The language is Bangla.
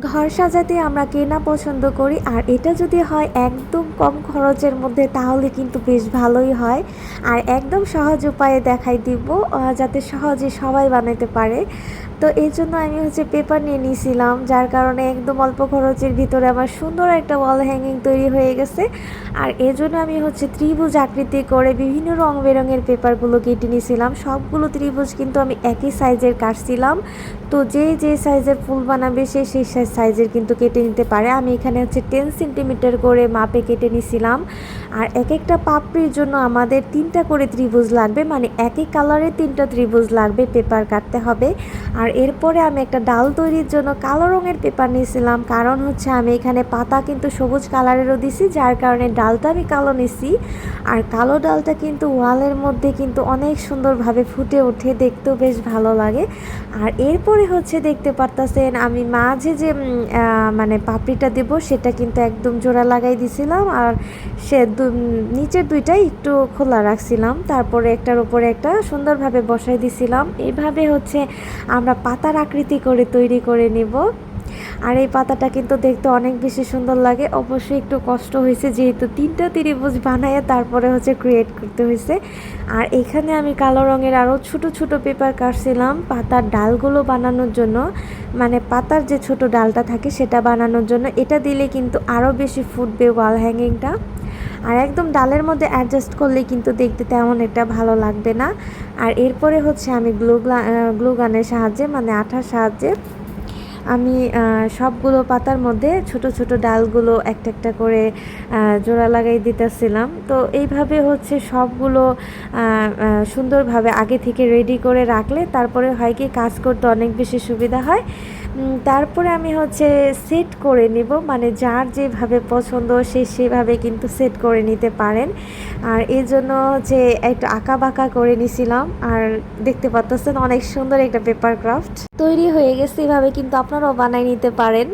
ঘর সাজাতে আমরা কেনা পছন্দ করি, আর এটা যদি হয় একদম কম খরচের মধ্যে তাহলে কিন্তু বেশ ভালোই হয়। আর একদম সহজ উপায়ে দেখাই দিব যাতে সহজে সবাই বানাতে পারে। তো এই জন্য আমি হচ্ছে পেপার নিয়ে নিয়েছিলাম, যার কারণে একদম অল্প খরচের ভিতরে আমার সুন্দর একটা ওয়াল হ্যাঙ্গিং তৈরি হয়ে গেছে। আর এর জন্য আমি হচ্ছে ত্রিভুজ আকৃতি করে বিভিন্ন রং বেরঙের পেপারগুলো কেটে নিয়েছিলাম। সবগুলো ত্রিভুজ কিন্তু আমি একই সাইজের কাটছিলাম। তো যে সাইজের ফুল বানাবে সেই সাইজের কিন্তু কেটে নিতে পারে। আমি এখানে হচ্ছে 10 সেন্টিমিটার করে মাপে কেটে নিছিলাম। আর এক একটা পাপড়ির জন্য আমাদের 3টা করে ত্রিভুজ লাগবে, মানে একই কালারের 3টা ত্রিভুজ লাগবে, পেপার কাটতে হবে। আর এরপরে আমি একটা ডাল তৈরির জন্য কালো রঙের পেপার নিয়েছিলাম, কারণ হচ্ছে আমি এখানে পাতা কিন্তু সবুজ কালারেরও দিছি, যার কারণে ডালটা আমি কালো নিছি। আর কালো ডালটা কিন্তু ওয়ালের মধ্যে কিন্তু অনেক সুন্দরভাবে ফুটে ওঠে, দেখতেও বেশ ভালো লাগে। আর এরপরে হচ্ছে দেখতে পারতাছেন আমি মাঝে যে মানে পাপড়িটা দেব সেটা কিন্তু একদম জোড়া লাগাই দিছিলাম, আর সে নিচের দুইটাই একটু খোলা রাখছিলাম, তারপরে একটার উপরে একটা সুন্দরভাবে বসাই দিছিলাম। এইভাবে হচ্ছে আমরা পাতার আকৃতি করে তৈরি করে নেব। আর এই পাতাটা কিন্তু দেখতে অনেক বেশি সুন্দর লাগে। অবশ্যই একটু কষ্ট হয়েছে, যেহেতু 3টা ত্রিভুজ বানায় তারপরে হচ্ছে ক্রিয়েট করতে হয়েছে। আর এখানে আমি কালো রঙের আরও ছোট ছোট পেপার কাটছিলাম পাতার ডালগুলো বানানোর জন্য, মানে পাতার যে ছোট ডালটা থাকে সেটা বানানোর জন্য। এটা দিলে কিন্তু আরও বেশি ফুটবে ওয়াল হ্যাঙ্গিংটা। আর একদম ডালের মধ্যে অ্যাডজাস্ট করলে কিন্তু দেখতে তেমন একটা ভালো লাগবে না। আর এরপরে হচ্ছে আমি গ্লু গানের সাহায্যে, মানে আঠার সাহায্যে আমি সবগুলো পাতার মধ্যে ছোট ছোট ডালগুলো একটা একটা করে জোড়া লাগাই দিতেছিলাম। তো এইভাবে হচ্ছে সবগুলো সুন্দরভাবে আগে থেকে রেডি করে রাখলে তারপরে হয় কি কাজ করতে অনেক বেশি সুবিধা হয়। তারপরে আমি হচ্ছে সেট করে নিব, মানে যার যেভাবে পছন্দ সে সেভাবে কিন্তু সেট করে নিতে পারেন। আর এই জন্য হচ্ছে একটু আঁকা বাঁকা করে নিছিলাম। আর দেখতে পাচ্ছেন অনেক সুন্দর একটা পেপার ক্রাফট তৈরি হয়ে গেছে। এভাবে কিন্তু আপনারাও বানাই নিতে পারেন।